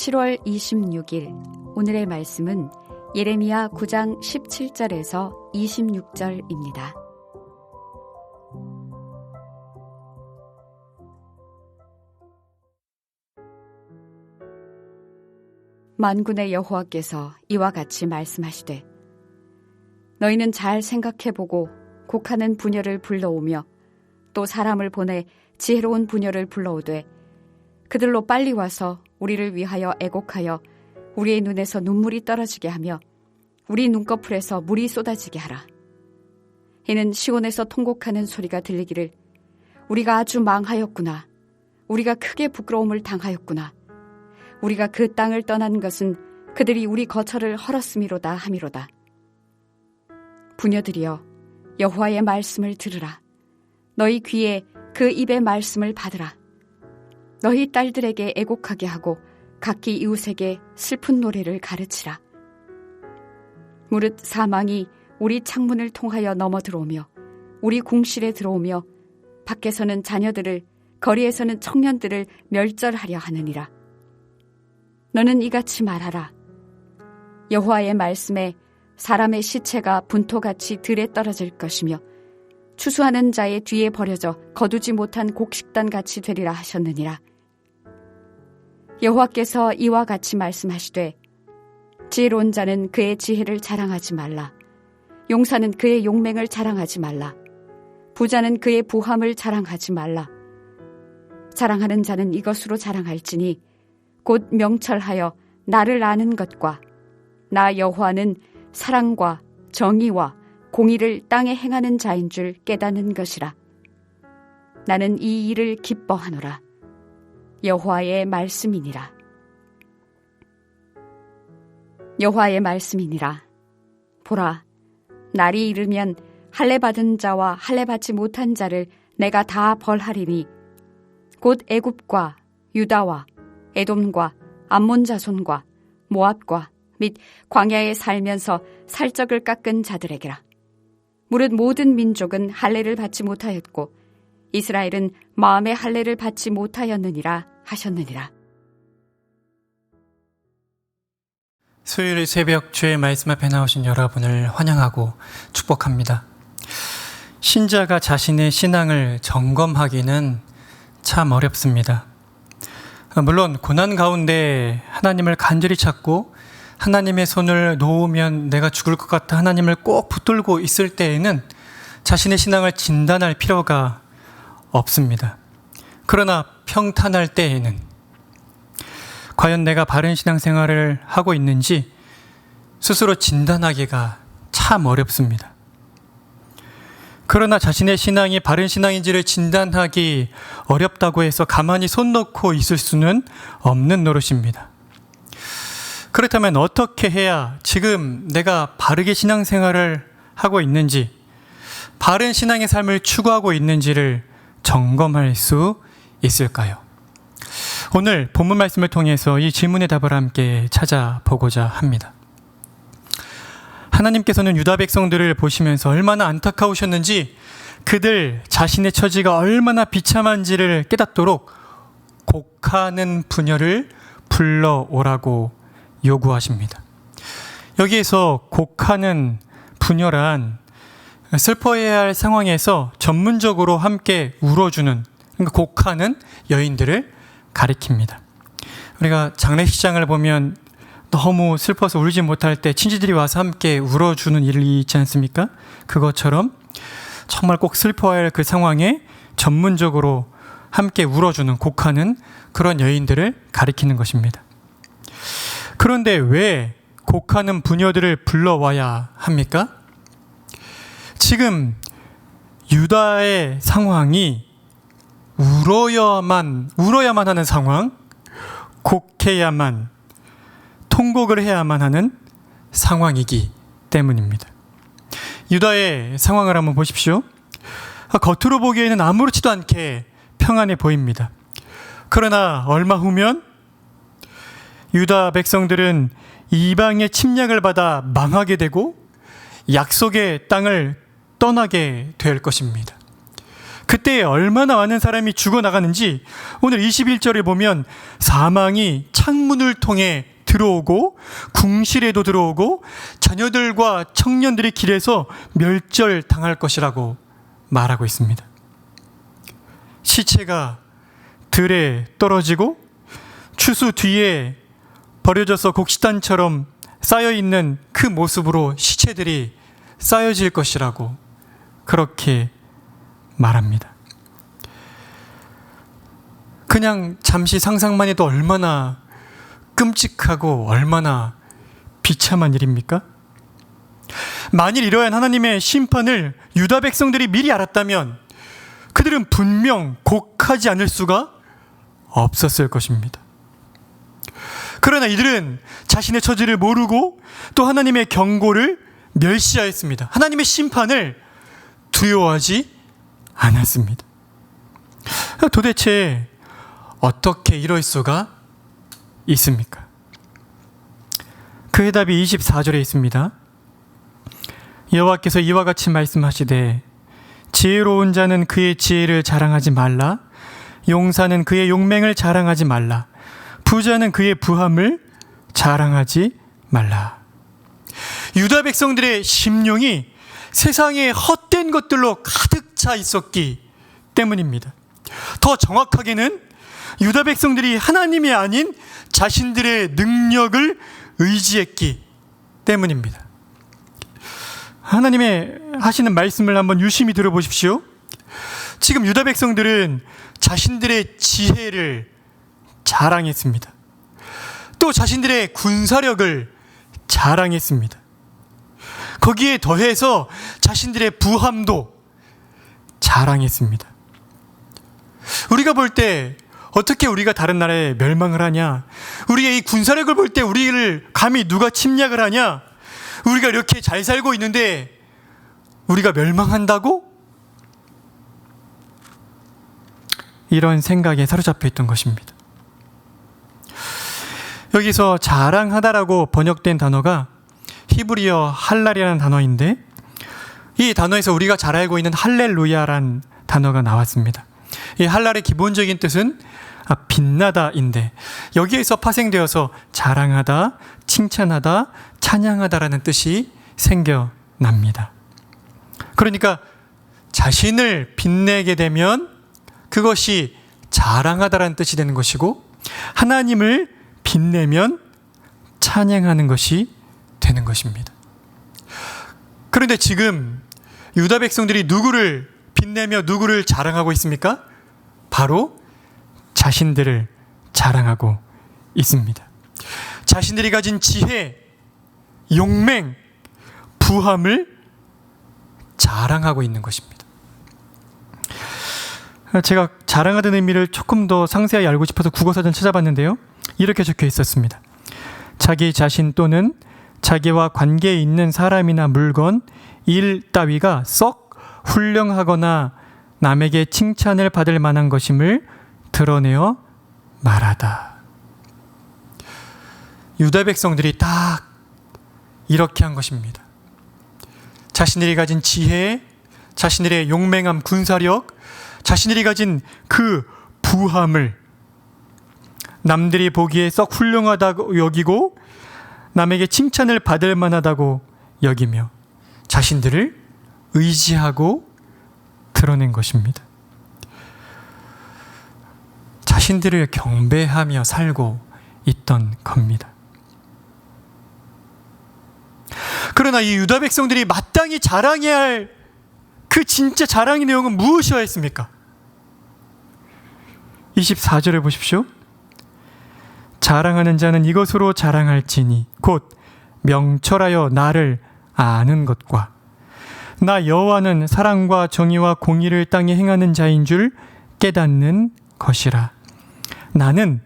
7월 26일 오늘의 말씀은 예레미야 9장 17절에서 26절입니다. 만군의 여호와께서 이와 같이 말씀하시되 너희는 잘 생각해보고 곡하는 부녀를 불러오며 또 사람을 보내 지혜로운 부녀를 불러오되 그들로 빨리 와서 우리를 위하여 애곡하여 우리의 눈에서 눈물이 떨어지게 하며 우리 눈꺼풀에서 물이 쏟아지게 하라. 이는 시온에서 통곡하는 소리가 들리기를 우리가 아주 망하였구나. 우리가 크게 부끄러움을 당하였구나. 우리가 그 땅을 떠난 것은 그들이 우리 거처를 헐었음이로다 함이로다. 부녀들이여 여호와의 말씀을 들으라. 너희 귀에 그 입의 말씀을 받으라. 너희 딸들에게 애곡하게 하고 각기 이웃에게 슬픈 노래를 가르치라. 무릇 사망이 우리 창문을 통하여 넘어 들어오며 우리 궁실에 들어오며 밖에서는 자녀들을 거리에서는 청년들을 멸절하려 하느니라. 너는 이같이 말하라. 여호와의 말씀에 사람의 시체가 분토같이 들에 떨어질 것이며 추수하는 자의 뒤에 버려져 거두지 못한 곡식단같이 되리라 하셨느니라. 여호와께서 이와 같이 말씀하시되 지혜로운 자는 그의 지혜를 자랑하지 말라. 용사는 그의 용맹을 자랑하지 말라. 부자는 그의 부함을 자랑하지 말라. 자랑하는 자는 이것으로 자랑할지니 곧 명철하여 나를 아는 것과 나 여호와는 사랑과 정의와 공의를 땅에 행하는 자인 줄 깨닫는 것이라. 나는 이 일을 기뻐하노라. 여호와의 말씀이니라. 여호와의 말씀이니라. 보라, 날이 이르면 할례 받은 자와 할례 받지 못한 자를 내가 다 벌하리니 곧 애굽과 유다와 에돔과 암몬 자손과 모압과 및 광야에 살면서 살적을 깎은 자들에게라. 무릇 모든 민족은 할례를 받지 못하였고 이스라엘은 마음의 할례를 받지 못하였느니라 하셨느니라. 수요일 새벽 주의 말씀 앞에 나오신 여러분을 환영하고 축복합니다. 신자가 자신의 신앙을 점검하기는 참 어렵습니다. 물론 고난 가운데 하나님을 간절히 찾고 하나님의 손을 놓으면 내가 죽을 것 같아 하나님을 꼭 붙들고 있을 때에는 자신의 신앙을 진단할 필요가 없습니다. 그러나 평탄할 때에는 과연 내가 바른 신앙생활을 하고 있는지 스스로 진단하기가 참 어렵습니다. 그러나 자신의 신앙이 바른 신앙인지를 진단하기 어렵다고 해서 가만히 손 놓고 있을 수는 없는 노릇입니다. 그렇다면 어떻게 해야 지금 내가 바르게 신앙생활을 하고 있는지, 바른 신앙의 삶을 추구하고 있는지를 점검할 수 있을까요? 오늘 본문 말씀을 통해서 이 질문의 답을 함께 찾아보고자 합니다. 하나님께서는 유다 백성들을 보시면서 얼마나 안타까우셨는지, 그들 자신의 처지가 얼마나 비참한지를 깨닫도록 곡하는 부녀를 불러오라고 요구하십니다. 여기에서 곡하는 부녀란 슬퍼해야 할 상황에서 전문적으로 함께 울어주는, 그러니까 곡하는 여인들을 가리킵니다. 우리가 장례식장을 보면 너무 슬퍼서 울지 못할 때 친지들이 와서 함께 울어주는 일이 있지 않습니까? 그것처럼 정말 꼭 슬퍼해야 할 그 상황에 전문적으로 함께 울어주는, 곡하는 그런 여인들을 가리키는 것입니다. 그런데 왜 곡하는 부녀들을 불러와야 합니까? 지금 유다의 상황이 울어야만 하는 상황, 곡해야만, 통곡을 해야만 하는 상황이기 때문입니다. 유다의 상황을 한번 보십시오. 겉으로 보기에는 아무렇지도 않게 평안해 보입니다. 그러나 얼마 후면 유다 백성들은 이방의 침략을 받아 망하게 되고 약속의 땅을 떠나게 될 것입니다. 그때 얼마나 많은 사람이 죽어나가는지 오늘 21절에 보면 사망이 창문을 통해 들어오고 궁실에도 들어오고 자녀들과 청년들이 길에서 멸절당할 것이라고 말하고 있습니다. 시체가 들에 떨어지고 추수 뒤에 버려져서 곡식단처럼 쌓여있는 그 모습으로 시체들이 쌓여질 것이라고 그렇게 말합니다. 그냥 잠시 상상만 해도 얼마나 끔찍하고 얼마나 비참한 일입니까? 만일 이러한 하나님의 심판을 유다 백성들이 미리 알았다면 그들은 분명 곡하지 않을 수가 없었을 것입니다. 그러나 이들은 자신의 처지를 모르고 또 하나님의 경고를 멸시하였습니다. 하나님의 심판을 두려워하지 않았습니다. 도대체 어떻게 이럴 수가 있습니까? 그 해답이 24절에 있습니다. 여호와께서 이와 같이 말씀하시되 지혜로운 자는 그의 지혜를 자랑하지 말라. 용사는 그의 용맹을 자랑하지 말라. 부자는 그의 부함을 자랑하지 말라. 유다 백성들의 심령이 세상의 헛된 것들로 가득 차 있었기 때문입니다. 더 정확하게는 유다 백성들이 하나님이 아닌 자신들의 능력을 의지했기 때문입니다. 하나님의 하시는 말씀을 한번 유심히 들어보십시오. 지금 유다 백성들은 자신들의 지혜를 자랑했습니다. 또 자신들의 군사력을 자랑했습니다. 거기에 더해서 자신들의 부함도 자랑했습니다. 우리가 볼 때 어떻게 우리가 다른 나라에 멸망을 하냐? 우리의 이 군사력을 볼 때 우리를 감히 누가 침략을 하냐? 우리가 이렇게 잘 살고 있는데 우리가 멸망한다고? 이런 생각에 사로잡혀 있던 것입니다. 여기서 자랑하다라고 번역된 단어가 히브리어 할랄이라는 단어인데, 이 단어에서 우리가 잘 알고 있는 할렐루야라는 단어가 나왔습니다. 이 할랄의 기본적인 뜻은 빛나다인데, 여기에서 파생되어서 자랑하다, 칭찬하다, 찬양하다라는 뜻이 생겨납니다. 그러니까 자신을 빛내게 되면 그것이 자랑하다라는 뜻이 되는 것이고, 하나님을 빛내면 찬양하는 것이 되는 것입니다. 그런데 지금 유다 백성들이 누구를 빛내며 누구를 자랑하고 있습니까? 바로 자신들을 자랑하고 있습니다. 자신들이 가진 지혜, 용맹, 부함을 자랑하고 있는 것입니다. 제가 자랑하다는 의미를 조금 더 상세하게 알고 싶어서 국어사전 찾아봤는데요. 이렇게 적혀 있었습니다. 자기 자신 또는 자기와 관계 있는 사람이나 물건, 일 따위가 썩 훌륭하거나 남에게 칭찬을 받을 만한 것임을 드러내어 말하다. 유다 백성들이 딱 이렇게 한 것입니다. 자신들이 가진 지혜, 자신들의 용맹함, 군사력, 자신들이 가진 그 부함을 남들이 보기에 썩 훌륭하다고 여기고 남에게 칭찬을 받을 만하다고 여기며 자신들을 의지하고 드러낸 것입니다. 자신들을 경배하며 살고 있던 겁니다. 그러나 이 유다 백성들이 마땅히 자랑해야 할 그 진짜 자랑의 내용은 무엇이어야 했습니까? 24절을 보십시오. 자랑하는 자는 이것으로 자랑할지니 곧 명철하여 나를 아는 것과 나 여호와는 사랑과 정의와 공의를 땅에 행하는 자인 줄 깨닫는 것이라. 나는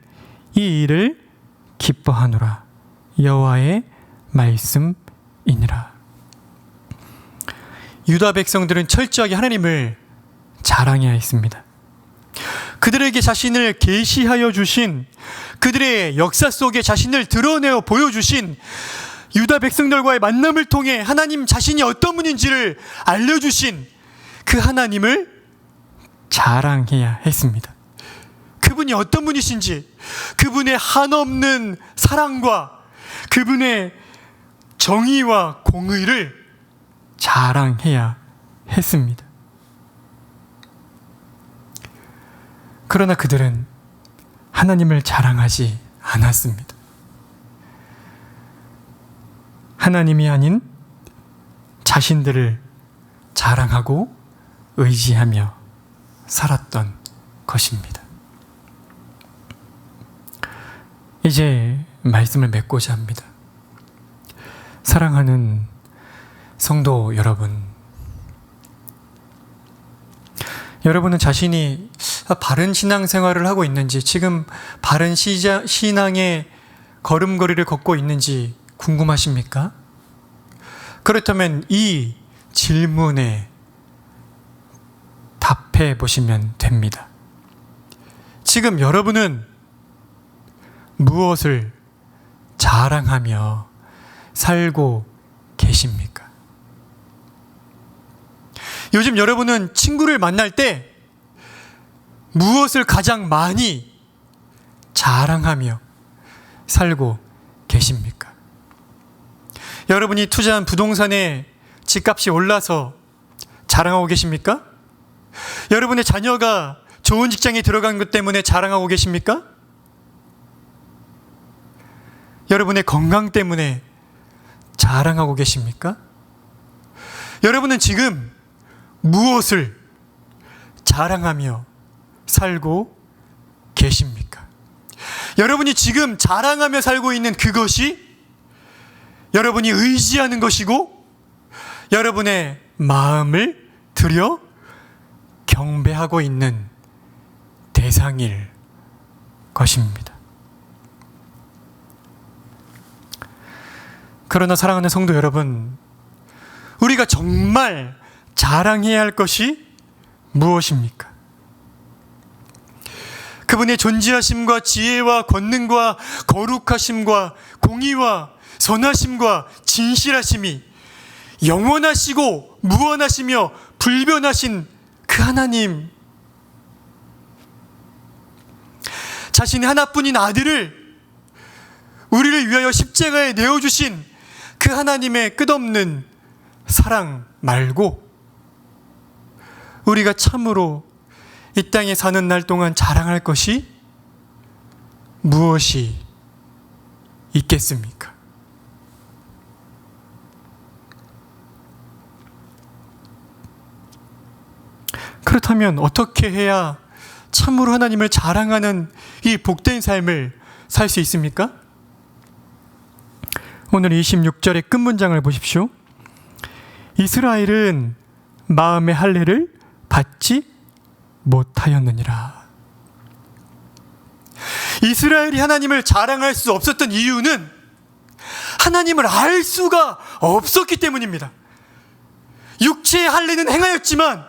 이 일을 기뻐하노라. 여호와의 말씀이니라. 유다 백성들은 철저하게 하나님을 자랑해야 했습니다. 그들에게 자신을 계시하여 주신, 그들의 역사 속에 자신을 드러내어 보여주신 유다 백성들과의 만남을 통해 하나님 자신이 어떤 분인지를 알려주신 그 하나님을 자랑해야 했습니다. 그분이 어떤 분이신지, 그분의 한없는 사랑과 그분의 정의와 공의를 자랑해야 했습니다. 그러나 그들은 하나님을 자랑하지 않았습니다. 하나님이 아닌 자신들을 자랑하고 의지하며 살았던 것입니다. 이제 말씀을 맺고자 합니다. 사랑하는 성도 여러분, 여러분은 자신이 바른 신앙생활을 하고 있는지, 지금 바른 신앙의 걸음걸이를 걷고 있는지 궁금하십니까? 그렇다면 이 질문에 답해 보시면 됩니다. 지금 여러분은 무엇을 자랑하며 살고 계십니까? 요즘 여러분은 친구를 만날 때 무엇을 가장 많이 자랑하며 살고 계십니까? 여러분이 투자한 부동산의 집값이 올라서 자랑하고 계십니까? 여러분의 자녀가 좋은 직장에 들어간 것 때문에 자랑하고 계십니까? 여러분의 건강 때문에 자랑하고 계십니까? 여러분은 지금 무엇을 자랑하며 살고 계십니까? 여러분이 지금 자랑하며 살고 있는 그것이 여러분이 의지하는 것이고 여러분의 마음을 들여 경배하고 있는 대상일 것입니다. 그러나 사랑하는 성도 여러분, 우리가 정말 자랑해야 할 것이 무엇입니까? 그분의 존재하심과 지혜와 권능과 거룩하심과 공의와 선하심과 진실하심이 영원하시고 무한하시며 불변하신 그 하나님, 자신의 하나뿐인 아들을 우리를 위하여 십자가에 내어주신 그 하나님의 끝없는 사랑 말고 우리가 참으로 이 땅에 사는 날 동안 자랑할 것이 무엇이 있겠습니까? 그렇다면 어떻게 해야 참으로 하나님을 자랑하는 이 복된 삶을 살 수 있습니까? 오늘 26절의 끝문장을 보십시오. 이스라엘은 마음의 할례를 받지 못하였느니라. 이스라엘이 하나님을 자랑할 수 없었던 이유는 하나님을 알 수가 없었기 때문입니다. 육체의 할례는 행하였지만,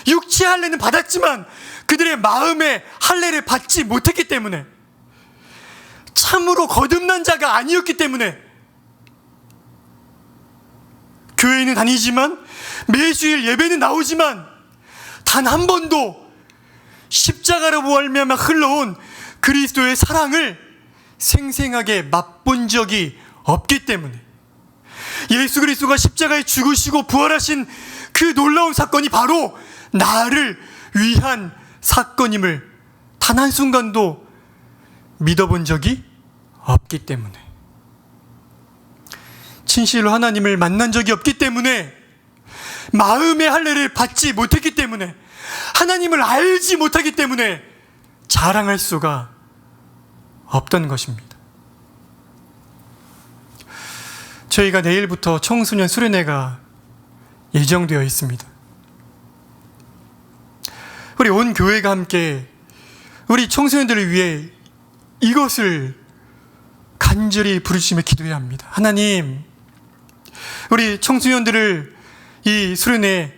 육체의 할례는 받았지만 그들의 마음의 할례를 받지 못했기 때문에, 참으로 거듭난 자가 아니었기 때문에, 교회는 다니지만 매주일 예배는 나오지만 단 한 번도 십자가로 말미암아 흘러온 그리스도의 사랑을 생생하게 맛본 적이 없기 때문에, 예수 그리스도가 십자가에 죽으시고 부활하신 그 놀라운 사건이 바로 나를 위한 사건임을 단 한순간도 믿어본 적이 없기 때문에, 진실로 하나님을 만난 적이 없기 때문에, 마음의 할례를 받지 못했기 때문에, 하나님을 알지 못하기 때문에 자랑할 수가 없던 것입니다. 저희가 내일부터 청소년 수련회가 예정되어 있습니다. 우리 온 교회가 함께 우리 청소년들을 위해 이것을 간절히 부르시며 기도해야 합니다. 하나님, 우리 청소년들을 이 수련회에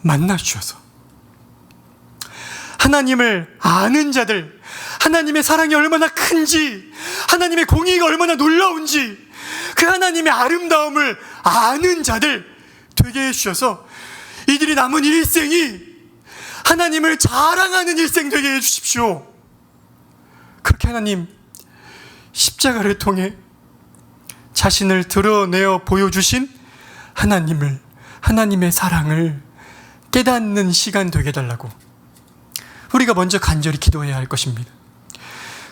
만나 주셔서 하나님을 아는 자들, 하나님의 사랑이 얼마나 큰지, 하나님의 공의가 얼마나 놀라운지, 그 하나님의 아름다움을 아는 자들 되게 해주셔서 이들이 남은 일생이 하나님을 자랑하는 일생 되게 해주십시오. 그렇게 하나님, 십자가를 통해 자신을 드러내어 보여주신 하나님을, 하나님의 사랑을 깨닫는 시간 되게 해달라고 우리가 먼저 간절히 기도해야 할 것입니다.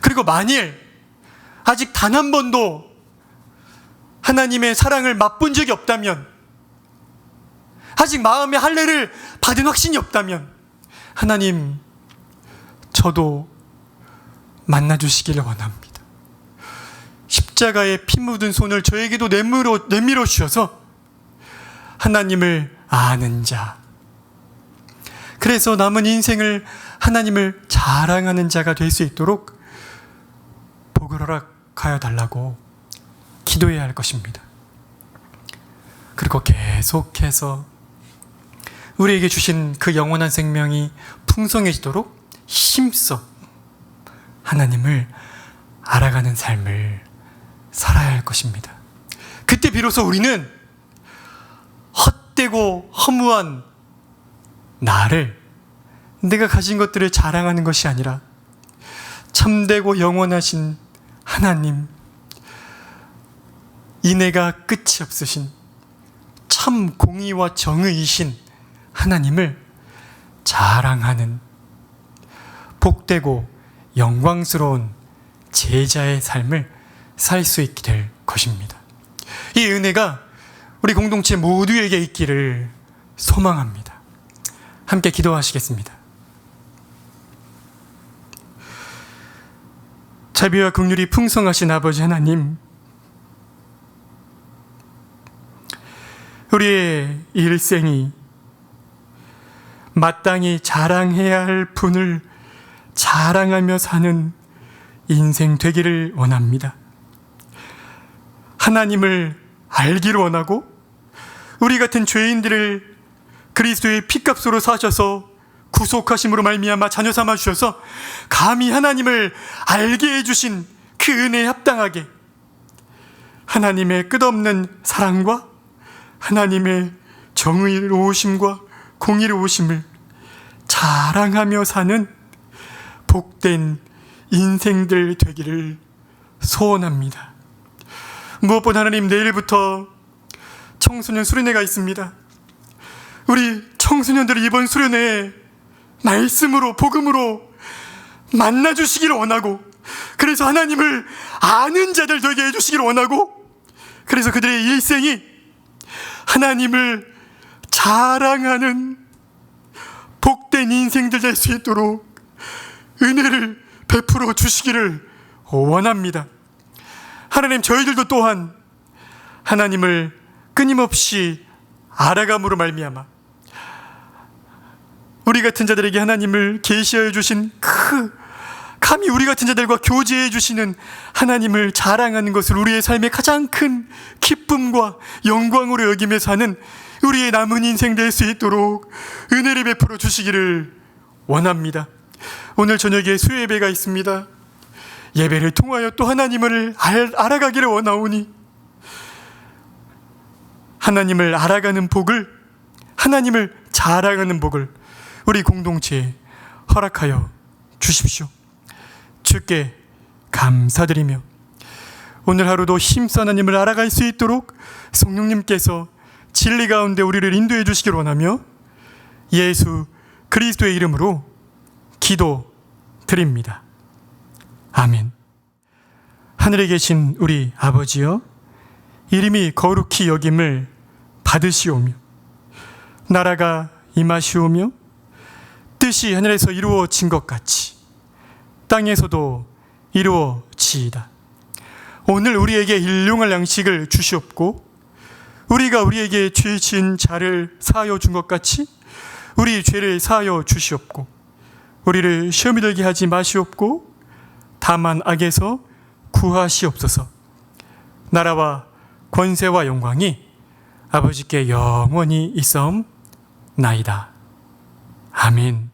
그리고 만일 아직 단 한 번도 하나님의 사랑을 맛본 적이 없다면, 아직 마음의 할례를 받은 확신이 없다면, 하나님, 저도 만나주시기를 원합니다. 십자가에 피 묻은 손을 저에게도 내밀어 주셔서 하나님을 아는 자, 그래서 남은 인생을 하나님을 자랑하는 자가 될 수 있도록 복을 허락하여 달라고 기도해야 할 것입니다. 그리고 계속해서 우리에게 주신 그 영원한 생명이 풍성해지도록 힘써 하나님을 알아가는 삶을 살아야 할 것입니다. 그때 비로소 우리는 헛되고 허무한 나를, 내가 가진 것들을 자랑하는 것이 아니라 참되고 영원하신 하나님, 인애가 끝이 없으신 참 공의와 정의이신 하나님을 자랑하는 복되고 영광스러운 제자의 삶을 살 수 있게 될 것입니다. 이 은혜가 우리 공동체 모두에게 있기를 소망합니다. 함께 기도하시겠습니다. 자비와 긍휼이 풍성하신 아버지 하나님, 우리의 일생이 마땅히 자랑해야 할 분을 자랑하며 사는 인생 되기를 원합니다. 하나님을 알기를 원하고 우리 같은 죄인들을 그리스도의 피값으로 사셔서 구속하심으로 말미암아 자녀 삼아 주셔서 감히 하나님을 알게 해주신 그 은혜에 합당하게 하나님의 끝없는 사랑과 하나님의 정의로우심과 공의로우심을 자랑하며 사는 복된 인생들 되기를 소원합니다. 무엇보다 하나님, 내일부터 청소년 수련회가 있습니다. 우리 청소년들이 이번 수련회에 말씀으로, 복음으로 만나주시기를 원하고, 그래서 하나님을 아는 자들 되게 해주시기를 원하고, 그래서 그들의 일생이 하나님을 자랑하는 복된 인생들 될 수 있도록 은혜를 베풀어 주시기를 원합니다. 하나님, 저희들도 또한 하나님을 끊임없이 알아감으로 말미암아 우리 같은 자들에게 하나님을 계시하여 주신 감히 우리 같은 자들과 교제해 주시는 하나님을 자랑하는 것을 우리의 삶의 가장 큰 기쁨과 영광으로 여기며 사는 우리의 남은 인생 될 수 있도록 은혜를 베풀어 주시기를 원합니다. 오늘 저녁에 수요 예배가 있습니다. 예배를 통하여 또 하나님을 알아가기를 원하오니 하나님을 알아가는 복을, 하나님을 자랑하는 복을 우리 공동체에 허락하여 주십시오. 주께 감사드리며 오늘 하루도 힘써 하나님을 알아갈 수 있도록 성령님께서 진리 가운데 우리를 인도해 주시길 원하며 예수 그리스도의 이름으로 기도드립니다. 아멘. 하늘에 계신 우리 아버지여, 이름이 거룩히 여김을 받으시오며 나라가 임하시오며 뜻이 하늘에서 이루어진 것 같이 땅에서도 이루어지이다. 오늘 우리에게 일용할 양식을 주시옵고 우리가 우리에게 죄 지은 자를 사하여 준 것 같이 우리 죄를 사하여 주시옵고 우리를 시험에 들게 하지 마시옵고 다만 악에서 구하시옵소서. 나라와 권세와 영광이 아버지께 영원히 있사옵나이다. 아멘.